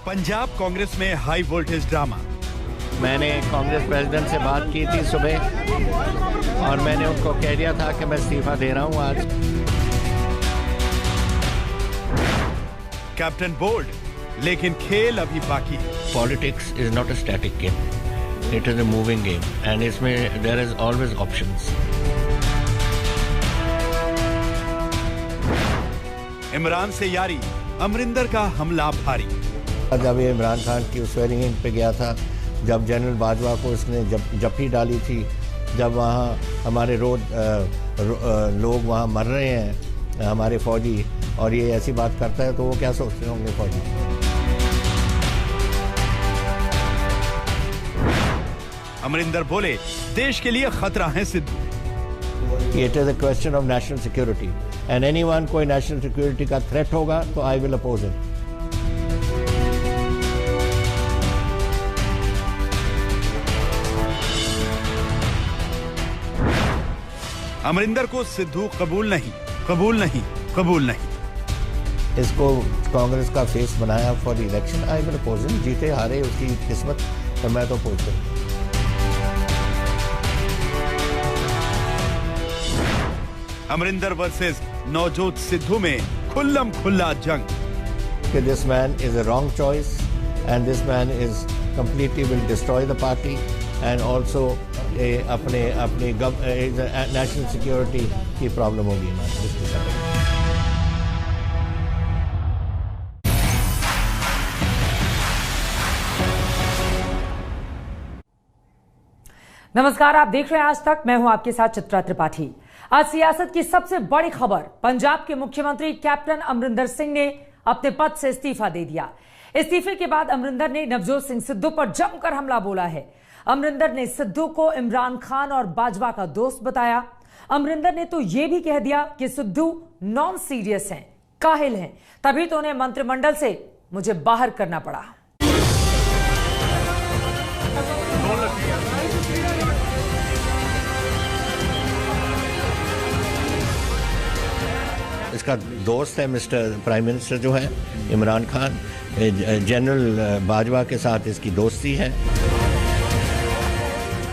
पंजाब कांग्रेस में high voltage drama. मैंने Congress president से बात की थी सुबह और मैंने उनको कह दिया था कि मैं इस्तीफा दे रहा हूं आज। कैप्टन बोल्ड, लेकिन खेल अभी बाकी है। Politics is not a static game, it is a moving game and इसमें there is always options. Imran से यारी, अमरिंदर का हमला भारी। जब ये इमरान खान की स्वेरिंग इन पे गया था, जब जनरल बाजवा को इसने जप्पी डाली थी, जब वहाँ हमारे लोग वहाँ मर रहे हैं हमारे फौजी, और ये ऐसी बात करता है तो वो क्या सोचते होंगे फौजी। अमरिंदर बोले, देश के लिए खतरा है Sidhu. It is a question of national security and anyone कोई नेशनल सिक्योरिटी का थ्रेट होगा तो I will oppose it. Amarinder को सिद्धू कबूल नहीं, कबूल नहीं, कबूल नहीं। इसको कांग्रेस का फेस बनाया for election, I will oppose him. जीते हारे उसकी किस्मत, पर मैं तो अपोज करूंगा। अमरिंदर वर्सेस नवजोत सिद्धू में खुल्लम खुल्ला जंग। This man is a wrong choice and this man is completely will destroy the party and also अपनी नेशनल सिक्योरिटी की प्रॉब्लम होगी इसके साथ। नमस्कार, आप देख रहे हैं आज तक। मैं हूं आपके साथ चित्रा त्रिपाठी। आज सियासत की सबसे बड़ी खबर, पंजाब के मुख्यमंत्री कैप्टन अमरिंदर सिंह ने अपने पद से इस्तीफा दे दिया। इस्तीफे के बाद अमरिंदर ने नवजोत सिंह सिद्धू पर जमकर हमला बोला है। अमरिंदर ने सिद्धू को इमरान खान और बाजवा का दोस्त बताया। अमरिंदर ने तो यह भी कह दिया कि सिद्धू नॉन सीरियस हैं, काहिल हैं, तभी तो उन्हें मंत्रिमंडल से मुझे बाहर करना पड़ा। इसका दोस्त है मिस्टर प्राइम मिनिस्टर जो है इमरान खान, जनरल बाजवा के साथ इसकी दोस्ती है।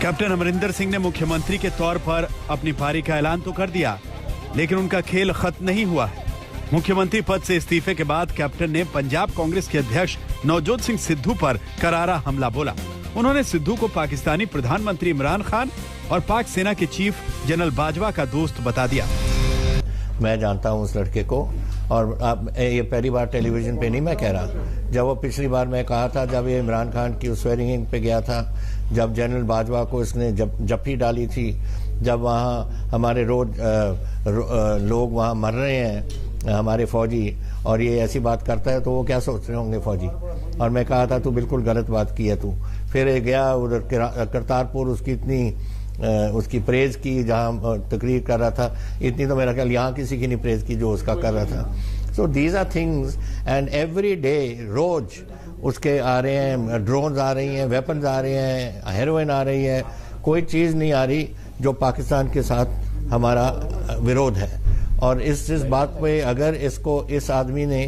कैप्टन अमरिंदर सिंह ने मुख्यमंत्री के तौर पर अपनी पारी का ऐलान तो कर दिया, लेकिन उनका खेल खत्म नहीं हुआ है। मुख्यमंत्री पद से इस्तीफे के बाद कैप्टन ने पंजाब कांग्रेस के अध्यक्ष नवजोत सिंह सिद्धू पर करारा हमला बोला। उन्होंने सिद्धू को पाकिस्तानी प्रधानमंत्री इमरान खान और पाक सेना के चीफ जनरल बाजवा का दोस्त बता दिया। मैं जानता हूं उस लड़के को, और ये पहली बार टेलीविजन पे नहीं मैं कह रहा। जब वो पिछली बार मैं कहा था, जब ये इमरान खान की स्वेरिंग इन पे गया था, जब जनरल बाजवा को इसने जप्पी डाली थी, जब वहाँ हमारे लोग वहाँ मर रहे हैं हमारे फौजी, और ये ऐसी बात करता है तो वो क्या सोच रहे होंगे फौजी। और मैं कहा था तू बिल्कुल गलत बात की है तू। फिर गया उधर करतारपुर, उसकी प्रेज की, जहाँ तकरीर कर रहा था। इतनी तो मेरा ख्याल यहाँ किसी की नहीं प्रेज की जो उसका कर रहा था। So these are things and every day, रोज उसके आ रहे हैं, ड्रोन्स आ रही हैं, वेपन्स आ रहे हैं, हेरोइन आ रही है, कोई चीज़ नहीं आ रही जो पाकिस्तान के साथ हमारा विरोध है। और इस बात पे अगर इस आदमी ने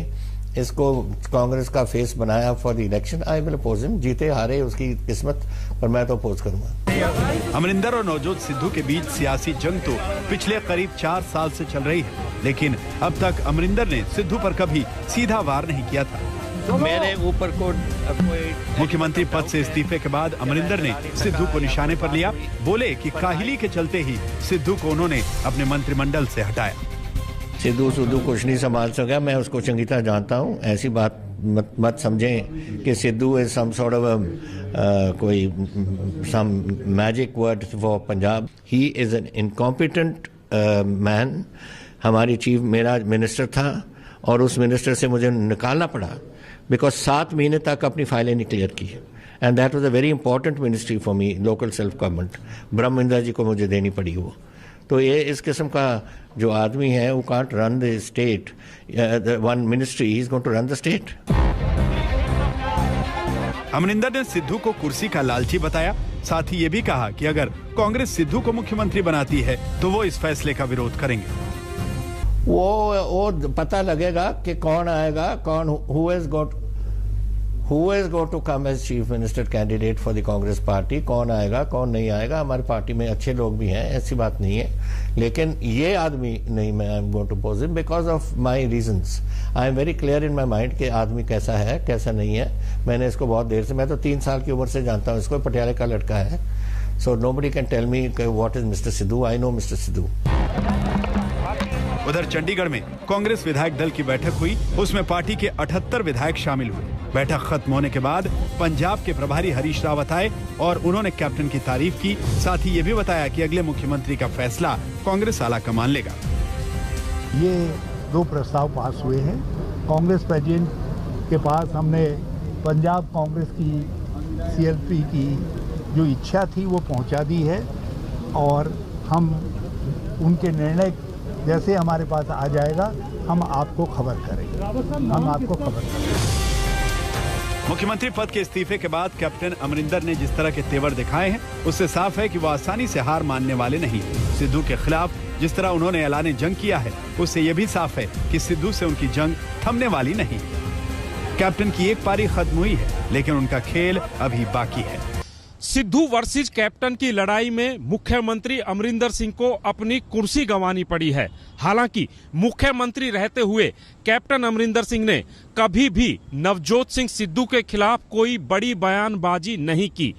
इसको कांग्रेस का फेस बनाया for the election, I will oppose him. जीते हारे उसकी किस्मत, पर मैं तो अपोज करूंगा। अमरिंदर और नवजोत सिद्धू के बीच सियासी जंग तो पिछले करीब 4 साल से चल रही है, लेकिन अब तक अमरिंदर ने सिद्धू पर कभी सीधा वार नहीं किया था। मेरे ऊपर को मुख्यमंत्री पद से इस्तीफे के बाद अमरिंदर ने सिद्धू को निशाने पर लिया। बोले कि काहिली के चलते ही सिद्धू को उन्होंने अपने मंत्रिमंडल से हटाया। सिद्धू कुछ नहीं संभाल सका, मैं उसको चंगी तरह जानता हूँ। ऐसी बात मत समझें कि Sidhu is some sort of कोई some magic word for Punjab. He is an incompetent man. हमारी चीफ मेरा मिनिस्टर था और उस मिनिस्टर से मुझे निकालना पड़ा बिकॉज 7 महीने तक अपनी फाइलें नहीं क्लियर की, and that was a very important ministry for me, local self government. Brahmindra ji को मुझे देनी पड़ी वो। तो ये इस किस्म का जो आदमी है वो can't run the state, one ministry, he is going to run the state. Amarinder ने सिद्धू को कुर्सी का लालची बताया। साथ ही ये भी कहा कि अगर कांग्रेस सिद्धू को मुख्यमंत्री बनाती है तो वो इस फैसले का विरोध करेंगे। वो पता लगेगा कि कौन आएगा, कौन who has got Who is going to come as chief minister candidate for the Congress party? कौन आएगा कौन नहीं आएगा? हमारी पार्टी में अच्छे लोग भी हैं, ऐसी बात नहीं है, लेकिन ये आदमी नहीं, मैं I am going to pose him because of my reasons. I am very clear in my mind कि आदमी कैसा है कैसा नहीं है. मैंने इसको बहुत देर से, मैं तो 3 साल की उम्र से जानता हूँ इसको, पटियाले का लड़का है. So nobody can tell me what is mister Sidhu. I know mister Sidhu. उधर चंडीगढ़ में कांग्रेस विधायक दल की बैठक हुई. उसमें पार्टी के 78 विधायक शामिल हुए. बैठक खत्म होने के बाद पंजाब के प्रभारी हरीश रावत आए और उन्होंने कैप्टन की तारीफ की. साथ ही ये भी बताया कि अगले मुख्यमंत्री का फैसला कांग्रेस आला कमान लेगा. ये 2 प्रस्ताव पास हुए हैं. कांग्रेस प्रेसिडेंट के पास हमने पंजाब कांग्रेस की CLP की जो इच्छा थी वो पहुंचा दी है और हम उनके निर्णय जैसे हमारे पास आ जाएगा हम आपको खबर करेंगे. मुख्यमंत्री पद के इस्तीफे के बाद कैप्टन अमरिंदर ने जिस तरह के तेवर दिखाए हैं उससे साफ है कि वो आसानी से हार मानने वाले नहीं. सिद्धू के खिलाफ जिस तरह उन्होंने ऐलान जंग किया है उससे यह भी साफ है कि सिद्धू से उनकी जंग थमने वाली नहीं. कैप्टन की एक पारी खत्म हुई है लेकिन उनका खेल अभी बाकी है. सिद्धू वर्सेस कैप्टन की लड़ाई में मुख्यमंत्री अमरिंदर सिंह को अपनी कुर्सी गंवानी पड़ी है. हालांकि मुख्यमंत्री रहते हुए कैप्टन अमरिंदर सिंह ने कभी भी नवजोत सिंह सिद्धू के खिलाफ कोई बड़ी बयानबाजी नहीं की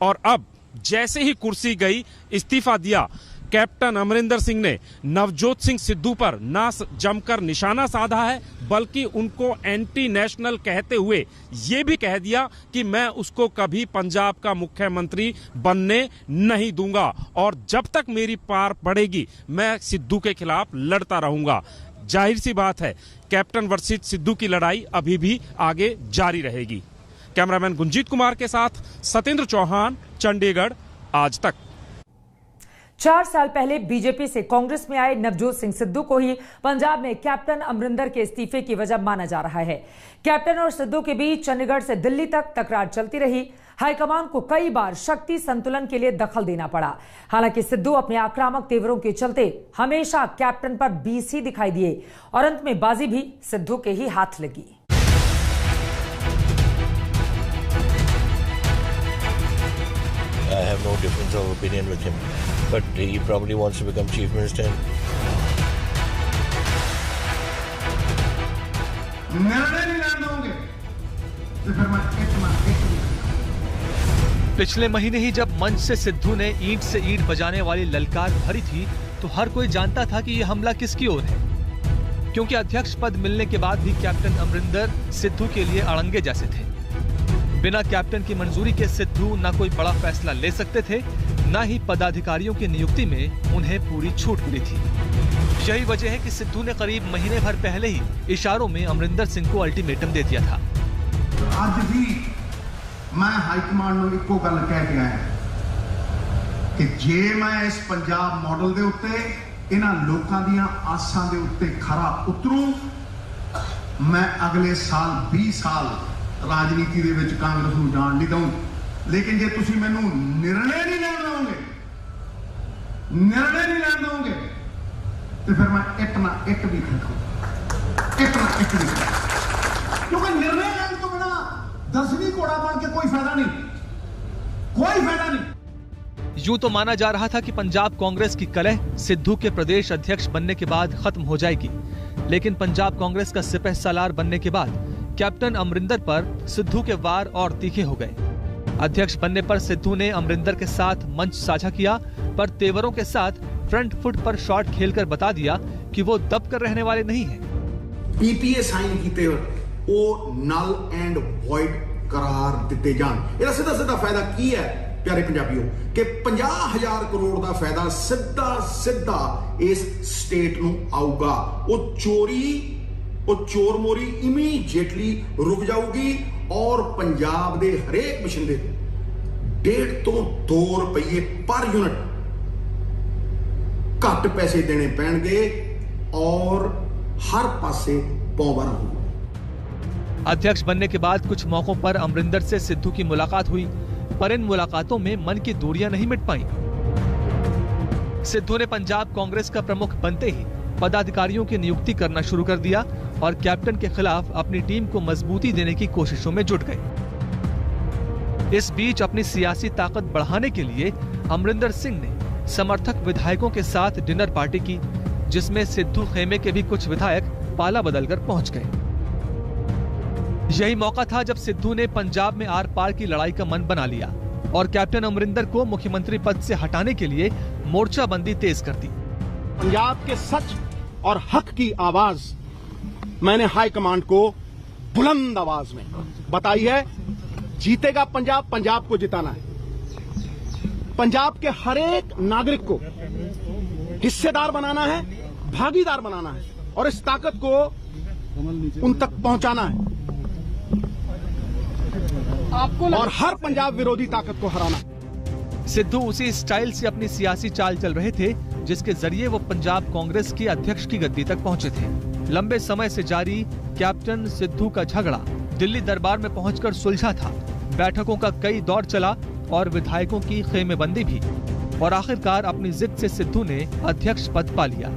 और अब जैसे ही कुर्सी गई, इस्तीफा दिया, कैप्टन अमरिंदर सिंह ने नवजोत सिंह सिद्धू पर ना जमकर निशाना साधा है बल्कि उनको एंटी नेशनल कहते हुए ये भी कह दिया कि मैं उसको कभी पंजाब का मुख्यमंत्री बनने नहीं दूंगा और जब तक मेरी पार पड़ेगी मैं सिद्धू के खिलाफ लड़ता रहूंगा. जाहिर सी बात है कैप्टन वर्सेस सिद्धू की लड़ाई अभी भी आगे जारी रहेगी. कैमरामैन गुंजीत कुमार के साथ सतेंद्र चौहान, चंडीगढ़, आज तक. 4 साल पहले बीजेपी से कांग्रेस में आए नवजोत सिंह सिद्धू को ही पंजाब में कैप्टन अमरिंदर के इस्तीफे की वजह माना जा रहा है. कैप्टन और सिद्धू के बीच चंडीगढ़ से दिल्ली तक तकरार चलती रही. हाईकमान को कई बार शक्ति संतुलन के लिए दखल देना पड़ा. हालांकि सिद्धू अपने आक्रामक तेवरों के चलते हमेशा कैप्टन पर 20 ही दिखाई दिए और अंत में बाजी भी सिद्धू के ही हाथ लगी. I have no difference of opinion with him, but he probably wants to become chief minister. पिछले महीने ही जब मंच से सिद्धू ने ईंट से ईंट बजाने वाली ललकार भरी थी तो हर कोई जानता था कि यह हमला किसकी ओर है, क्योंकि अध्यक्ष पद मिलने के बाद भी कैप्टन अमरिंदर सिद्धू के लिए अड़ंगे जैसे थे. बिना कैप्टन की मंजूरी के सिद्धू न कोई बड़ा फैसला ले सकते थे, न ही पदाधिकारियों की नियुक्ति में उन्हें पूरी छूट मिली थी. यही वजह है कि सिद्धू ने करीब महीने भर पहले ही इशारों में अमरिंदर सिंह को अल्टीमेटम दे दिया था. आज भी मैं हाईकमान ਨੂੰ ਇੱਕੋ ਗੱਲ ਕਹਿ ਕੇ ਆਇਆ ਕਿ ਜੇ ਮੈਂ ਇਸ ਪੰਜਾਬ ਮਾਡਲ ਦੇ ਉੱਤੇ ਇਹਨਾਂ ਲੋਕਾਂ ਦੀਆਂ ਆਸਾਂ ਦੇ ਉੱਤੇ ਖਰਾ ਉਤਰੂ, ਮੈਂ ਅਗਲੇ ਸਾਲ 20 ਸਾਲ राजनीति ਦੇ ਵਿੱਚ ਕਾਂਗਰਸ ਨੂੰ ਜਾਣ ਨਹੀਂ ਦਊਂ. ਲੇਕਿਨ ਜੇ ਤੁਸੀਂ ਮੈਨੂੰ ਨਿਰਣੇ ਨਹੀਂ ਲੈਣ ਦਿਓਗੇ ਤੇ ਫਿਰ ਮੈਂ ਇੱਕ ਨਾ ਇੱਕ ਵੀ क्योंकि निर्णय लेने तो बिना 10वीं घोड़ा बन के कोई फायदा नहीं. यूं तो माना जा रहा था कि पंजाब कांग्रेस की कलह सिद्धू के प्रदेश अध्यक्ष बनने के बाद खत्म हो जाएगी, लेकिन पंजाब कांग्रेस का सिपह सालार बनने के बाद कैप्टन अमरिंदर पर सिद्धू के वार और तीखे हो गए. अध्यक्ष बनने पर सिद्धू ने अमरिंदर के साथ मंच साझा किया, पर तेवरों के साथ फ्रंट फुट पर शॉट खेलकर बता दिया कि वो दब कर रहने वाले नहीं हैं. पीपीए साइन कीते वो नल एंड वॉइड करार दिते जान. ਇਹਦਾ ਸਿੱਧਾ ਫਾਇਦਾ ਕੀ ਹੈ ਪਿਆਰੇ ਪੰਜਾਬੀਓ ਕਿ 50,000 ਕਰੋੜ ਦਾ ਫਾਇਦਾ ਸਿੱਧਾ ਇਸ ਸਟੇਟ ਨੂੰ ਆਊਗਾ. ਉਹ ਚੋਰ ਮੋਰੀ ਇਮੀਡੀਏਟਲੀ ਰੁਕ ਜਾਊਗੀ ਔਰ ਪੰਜਾਬ ਦੇ ਹਰੇਕ ਬਸ਼ਿੰਦੇ ਨੂੰ 1.5 ਤੋਂ 2 ਰੁਪਏ ਪਰ यूनिट ਘੱਟ ਪੈਸੇ ਦੇਣੇ ਪੈਣਗੇ और हर पासे पौवर होगा. अध्यक्ष बनने के बाद कुछ मौकों पर अमरिंदर से सिद्धू की मुलाकात हुई, पर इन मुलाकातों में मन की दूरियां नहीं मिट पाईं. सिद्धू ने पंजाब कांग्रेस का प्रमुख बनते ही पदाधिकारियों की नियुक्ति करना शुरू कर दिया और कैप्टन के खिलाफ अपनी टीम को मजबूती देने की कोशिशों में जुट गए। इस बीच अपनी सियासी ताकत बढ़ाने के लिए अमरिंदर सिंह ने समर्थक विधायकों के साथ डिनर पार्टी की, जिसमें सिद्धू खेमे के भी कुछ विधायक पाला बदलकर पहुंच गए। यही मौका था जब सिद्धू ने पंजाब में आर पार की लड़ाई का मन बना लिया और कैप्टन अमरिंदर को मुख्यमंत्री पद से हटाने के लिए मोर्चाबंदी तेज कर दी। पंजाब के सच और हक की आवाज मैंने हाईकमांड को बुलंद आवाज में बताई है। जीतेगा पंजाब, पंजाब को जिताना है। पंजाब के हर एक नागरिक को हिस्सेदार बनाना है, भागीदार बनाना है और इस ताकत को उन तक पहुंचाना है और हर पंजाब विरोधी ताकत को हराना। सिद्धू उसी स्टाइल से अपनी सियासी चाल चल रहे थे जिसके जरिए वो पंजाब कांग्रेस के अध्यक्ष की गद्दी तक पहुंचे थे। लंबे समय से जारी कैप्टन सिद्धू का झगड़ा दिल्ली दरबार में पहुंचकर सुलझा था। बैठकों का कई दौर चला और विधायकों की खेमेबंदी भी, और आखिरकार अपनी जिद से सिद्धू ने अध्यक्ष पद पा लिया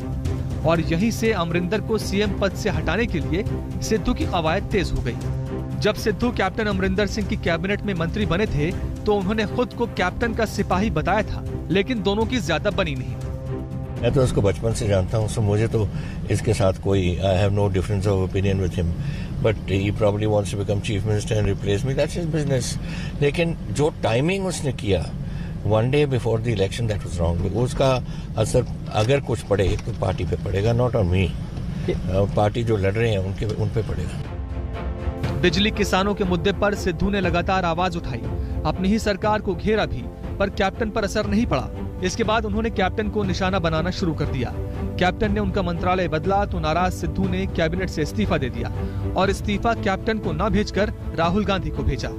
और यहीं से अमरिंदर को सीएम पद से हटाने के लिए सिद्धू की कवायद तेज हो गई। जब सिद्धू कैप्टन अमरिंदर सिंह की कैबिनेट में मंत्री बने थे तो उन्होंने खुद को कैप्टन का सिपाही बताया था, लेकिन दोनों की ज्यादा बनी नहीं। मैं तो उसको बचपन से जानता हूँ, सो मुझे तो इसके साथ कोई I have no difference of opinion with him, but he probably wants to become chief minister and replace me, that's his business. लेकिन जो टाइमिंग उसने किया one day before the election, that was wrong. उसका असर अगर कुछ पड़े तो पार्टी पे पड़ेगा, नॉट ऑन मी। पार्टी जो लड़ रहे हैं उन पे पड़ेगा। बिजली किसानों के मुद्दे पर सिद्धू ने लगातार आवाज उठाई, अपनी ही सरकार को घेरा भी, पर कैप्टन पर असर नहीं पड़ा। इसके बाद उन्होंने कैप्टन को निशाना बनाना शुरू कर दिया। कैप्टन ने उनका मंत्रालय बदला तो नाराज सिद्धू ने कैबिनेट से इस्तीफा दे दिया और इस्तीफा कैप्टन को न भेजकर राहुल गांधी को भेजा।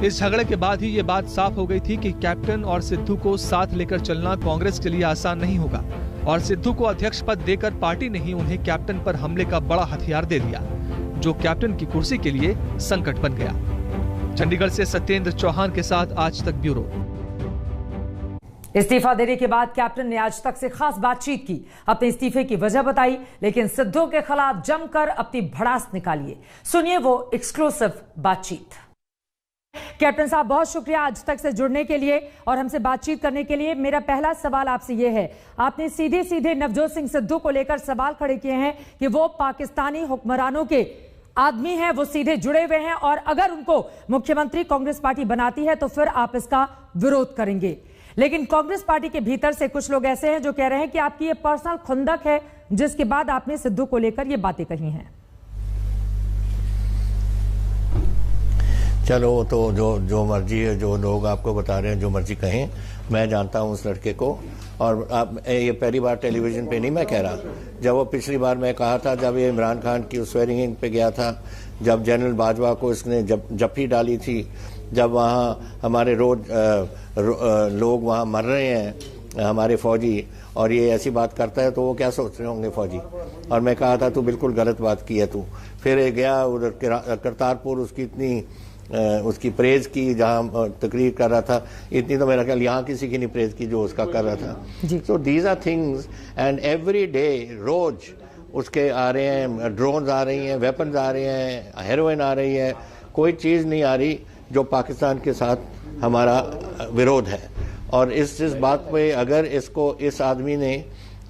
इस झगड़े के बाद ही ये बात साफ हो गई थी कि कैप्टन और सिद्धू को साथ लेकर चलना कांग्रेस के लिए आसान नहीं होगा और सिद्धू को अध्यक्ष पद देकर पार्टी ने ही उन्हें कैप्टन पर हमले का बड़ा हथियार दे दिया, जो कैप्टन की कुर्सी के लिए संकट बन गया। चंडीगढ़ से सत्येंद्र चौहान के साथ आज तक ब्यूरो। इस्तीफा देने के बाद कैप्टन ने आज तक से खास बातचीत की, अपने इस्तीफे की वजह बताई, लेकिन सिद्धू के खिलाफ जमकर अपनी भड़ास निकाली। सुनिए वो एक्सक्लूसिव बातचीत। कैप्टन साहब, बहुत शुक्रिया आज तक से जुड़ने के लिए और हमसे बातचीत करने के लिए। मेरा पहला सवाल आपसे ये है, आपने सीधे सीधे नवजोत सिंह सिद्धू को लेकर सवाल खड़े किए हैं कि वो पाकिस्तानी हुक्मरानों के आदमी हैं, वो सीधे जुड़े हुए हैं और अगर उनको मुख्यमंत्री कांग्रेस पार्टी बनाती है तो फिर आप इसका विरोध करेंगे। लेकिन कांग्रेस पार्टी के भीतर से कुछ लोग ऐसे हैं जो कह रहे हैं कि आपकी ये पर्सनल खुंदक है, जिसके बाद आपने सिद्धू को लेकर ये बातें कही हैं। चलो तो जो मर्जी है, जो लोग आपको बता रहे हैं, जो मर्जी कहें, मैं जानता हूं उस लड़के को। और आप ये पहली बार टेलीविजन पे नहीं मैं कह रहा, जब वो पिछली बार मैं कहा था, जब ये इमरान खान की उस स्वेरिंग पे गया था, जब जनरल बाजवा को इसने जप्फी डाली थी, जब वहाँ हमारे लोग वहाँ मर रहे हैं हमारे फौजी, और ये ऐसी बात करता है तो वो क्या सोच रहे होंगे फौजी। और मैं कहा था तू बिल्कुल गलत बात की है तू। फिर गया उधर करतारपुर, उसकी प्रेज की, जहाँ तकरीर कर रहा था, इतनी तो मेरा ख्याल यहाँ किसी की नहीं प्रेज की जो उसका कर रहा था। So these are things and every day रोज उसके आ रहे हैं, ड्रोन्स आ रही हैं, वेपन्स आ रहे हैं, हेरोइन आ रही है, कोई चीज़ नहीं आ रही जो पाकिस्तान के साथ हमारा विरोध है। और इस बात पे अगर इस आदमी ने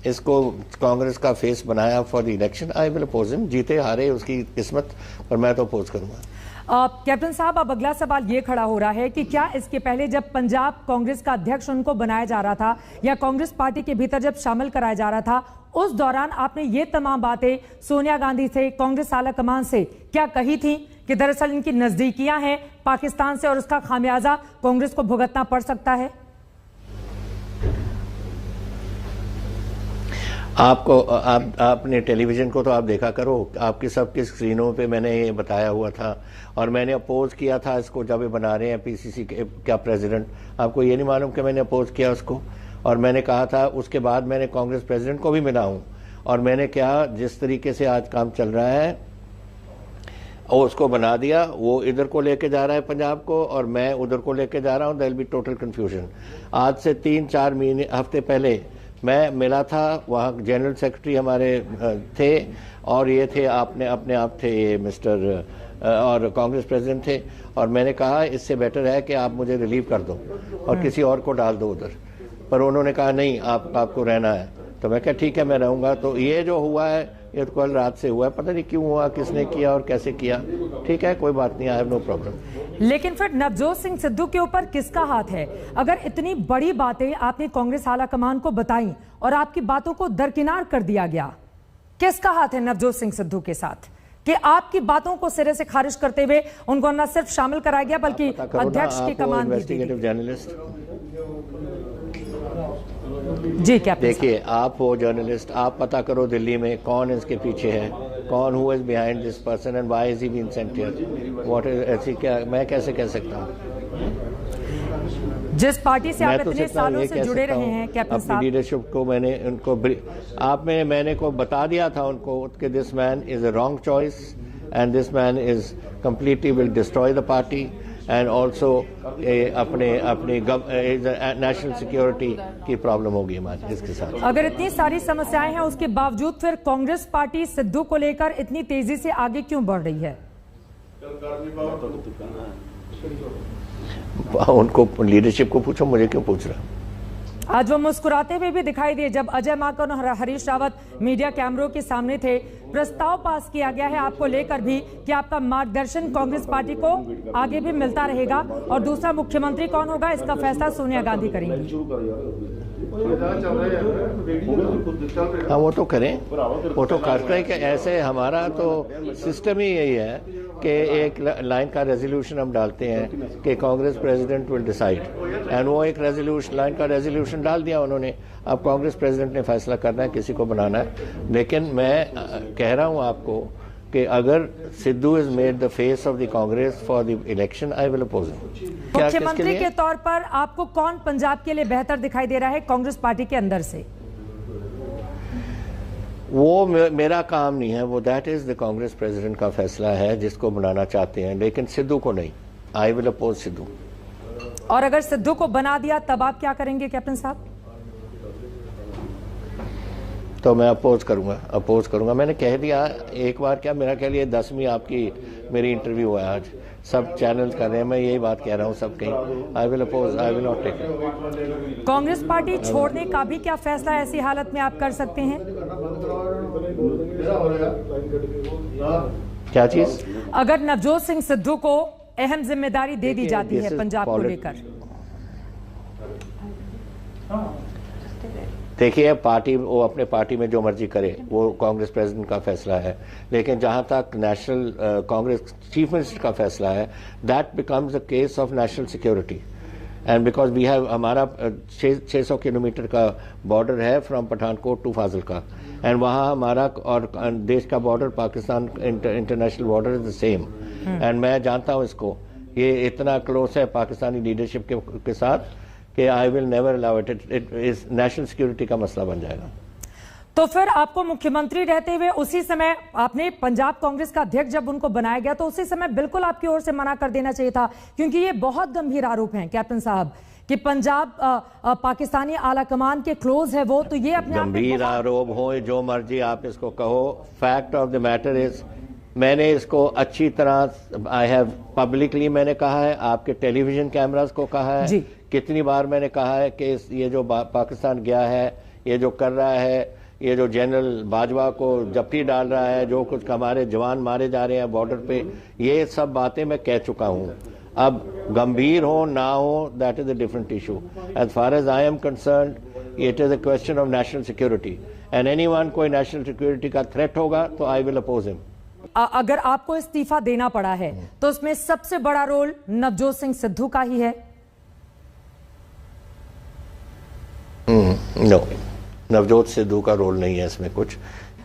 इसको कांग्रेस का फेस बनाया for the election, I will oppose him. जीते हारे उसकी किस्मत, पर मैं तो अपोज करूंगा। कैप्टन साहब, अब अगला सवाल ये खड़ा हो रहा है कि क्या इसके पहले जब पंजाब कांग्रेस का अध्यक्ष उनको बनाया जा रहा था या कांग्रेस पार्टी के भीतर जब शामिल कराया जा रहा था, उस दौरान आपने ये तमाम बातें सोनिया गांधी से, कांग्रेस आला कमान से क्या कही थी कि दरअसल इनकी नजदीकियां हैं पाकिस्तान से और उसका खामियाजा कांग्रेस को भुगतना पड़ सकता है? आपने टेलीविजन को तो आप देखा करो, आपकी सबकी स्क्रीनों पे मैंने ये बताया हुआ था और मैंने अपोज किया था इसको जब ये बना रहे हैं पीसीसी के क्या प्रेसिडेंट। आपको ये नहीं मालूम कि मैंने अपोज किया उसको? और मैंने कहा था, उसके बाद मैंने कांग्रेस प्रेसिडेंट को भी मिला हूं और मैंने क्या जिस तरीके से आज काम चल रहा है और उसको बना दिया, वो इधर को लेके जा रहा है पंजाब को और मैं उधर को लेके जा रहा हूं, there will be total confusion. आज से 3-4 हफ्ते पहले मैं मिला था, वहाँ जनरल सेक्रेटरी हमारे थे और ये थे अपने आप थे ये मिस्टर और कांग्रेस प्रेसिडेंट थे, और मैंने कहा इससे बेटर है कि आप मुझे रिलीव कर दो और किसी और को डाल दो उधर, पर उन्होंने कहा नहीं आपको रहना है। तो मैं कहा ठीक है मैं रहूँगा। तो ये जो हुआ है ये तो कल रात से हुआ है, पता नहीं क्यों हुआ, किसने किया और कैसे किया, ठीक है कोई बात नहीं, आई हैव नो प्रॉब्लम। लेकिन फिर नवजोत सिंह सिद्धू के ऊपर किसका हाथ है? अगर इतनी बड़ी बातें आपने कांग्रेस आला कमान को बताई और आपकी बातों को दरकिनार कर दिया गया, किसका हाथ है नवजोत सिंह सिद्धू के साथ कि आपकी बातों को सिरे से खारिज करते हुए उनको न सिर्फ शामिल कराया गया बल्कि अध्यक्ष की कमान भी दी गई? जर्नलिस्ट जी कैप्टन, देखिए आप हो जर्नलिस्ट, आप पता करो दिल्ली में कौन इसके पीछे है, कौन who is behind this person and why is he being Saint here, what is ऐसी, क्या मैं कैसे कह सकता हूँ? जिस पार्टी से आप इतने सालों से जुड़े रहे हैं कैप्टन साहब, अपनी लीडरशिप को मैंने उनको मैंने को बता दिया था उनको कि this man is a wrong choice and this man is completely will destroy the party and also अपनी नेशनल सिक्योरिटी की प्रॉब्लम होगी हमारी इसके साथ। अगर इतनी सारी समस्याएं हैं उसके बावजूद फिर कांग्रेस पार्टी सिद्धू को लेकर इतनी तेजी से आगे क्यों बढ़ रही है? उनको लीडरशिप को पूछो, मुझे क्यों पूछ रहा? आज वो मुस्कुराते हुए भी दिखाई दिए जब अजय माकन और हरीश रावत मीडिया कैमरों के सामने थे। प्रस्ताव पास किया गया है आपको लेकर भी कि आपका मार्गदर्शन कांग्रेस पार्टी को आगे भी मिलता रहेगा और दूसरा मुख्यमंत्री कौन होगा इसका फैसला सोनिया गांधी करेंगी। हाँ वो तो करें, वो तो खासकर है कि ऐसे हमारा तो सिस्टम ही यही है कि एक लाइन का रेजोल्यूशन हम डालते हैं कि Congress president will decide, and वो एक रेजोल्यूशन लाइन का रेजोल्यूशन डाल दिया उन्होंने। अब कांग्रेस प्रेसिडेंट ने फैसला करना है किसी को बनाना है, लेकिन मैं कह रहा हूं आपको कि अगर Sidhu is made the face of the Congress for the election, I will oppose him. मुख्यमंत्री के तौर पर आपको कौन पंजाब के लिए बेहतर दिखाई दे रहा है कांग्रेस पार्टी के अंदर से? वो मेरा काम नहीं है, वो that is the Congress president का फैसला है जिसको बनाना चाहते हैं, लेकिन सिद्धू को नहीं। I will oppose Sidhu. और अगर सिद्धू को बना दिया तब आप क्या करेंगे कैप्टन साहब? तो मैं अपोज करूंगा। मैंने कह दिया एक बार, क्या मेरा कह लिया 10वीं आपकी मेरी इंटरव्यू है आज, सब चैनल कर रहे हैं, मैं यही बात कह रहा हूं सब कहीं। I will oppose, I will not take it. Congress party छोड़ने का भी क्या फैसला ऐसी हालत में आप कर सकते हैं? क्या चीज? अगर नवजोत सिंह सिद्धू को अहम जिम्मेदारी दे दी जाती है पंजाब को लेकर? देखिए पार्टी, वो अपने पार्टी में जो मर्जी करे, वो कांग्रेस प्रेसिडेंट का फैसला है, लेकिन जहां तक नेशनल कांग्रेस चीफ मिनिस्टर का फैसला है, that becomes a case of national security. And because we have, हमारा 600 किलोमीटर का बॉर्डर है from Pathankot to Fazilka, and वहां हमारा और देश का border Pakistan international border is the same, and मैं जानता हूं इसको, ये इतना क्लोज है पाकिस्तानी लीडरशिप के साथ कि I will never allow it. It is national security का मसला बन जाएगा। तो फिर आपको मुख्यमंत्री रहते हुए उसी समय आपने पंजाब कांग्रेस का अध्यक्ष जब उनको बनाया गया तो उसी समय बिल्कुल आपकी ओर से मना कर देना चाहिए था, क्योंकि ये बहुत गंभीर आरोप हैं कैप्टन साहब कि पंजाब पाकिस्तानी आला कमान के क्लोज है वो, तो ये अपने गंभीर आरोप हो जो मर्जी आप इसको कहो, fact of the matter is मैंने इसको अच्छी तरह, आई हैव पब्लिकली मैंने कहा है, आपके टेलीविजन कैमरास को कहा है, कितनी बार मैंने कहा है कि ये जो पाकिस्तान गया है, ये जो कर रहा है, ये जो जनरल बाजवा को जप्ती डाल रहा है, जो कुछ हमारे जवान मारे जा रहे हैं बॉर्डर पे, ये सब बातें मैं कह चुका हूं। अब गंभीर हो ना हो, that is a different issue. As far as I am concerned, it is a question of national security, and anyone कोई नेशनल सिक्योरिटी का थ्रेट होगा तो आई विल अपोज हिम। अगर आपको इस्तीफा देना पड़ा है तो उसमें सबसे बड़ा रोल नवजोत सिंह सिद्धू का ही है? नो, नवजोत सिद्धू का रोल नहीं है इसमें कुछ।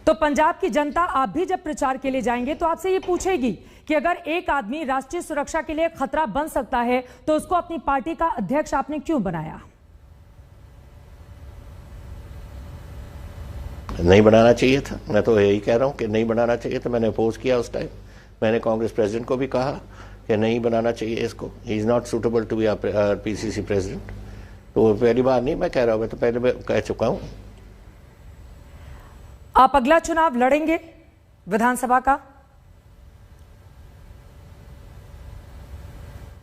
तो पंजाब की जनता आप भी जब प्रचार के लिए जाएंगे तो आपसे ये पूछेगी कि अगर एक आदमी राष्ट्रीय सुरक्षा के लिए खतरा बन सकता है तो उसको अपनी पार्टी का अध्यक्ष आपने क्यों बनाया? नहीं बनाना चाहिए था, मैं तो यही कह रहा हूं कि नहीं बनाना चाहिए था। मैंने अपोज किया उस टाइम, मैंने कांग्रेस प्रेसिडेंट को भी कहा कि नहीं बनाना चाहिए इसको, he is not suitable to be PCC president, तो वो पहली बार नहीं मैं कह रहा हूं, मैं तो पहले भी कह चुका हूं। आप अगला चुनाव लड़ेंगे विधानसभा का?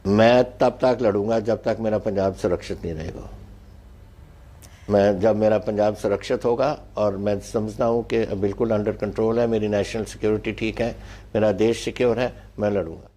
मैं तब तक लड़ूंगा जब तक मेरा पंजाब सुरक्षित नहीं रहेगा। मैं जब मेरा पंजाब सुरक्षित होगा और मैं समझता हूं कि बिल्कुल अंडर कंट्रोल है, मेरी नेशनल सिक्योरिटी ठीक है, मेरा देश सिक्योर है, मैं लड़ूंगा।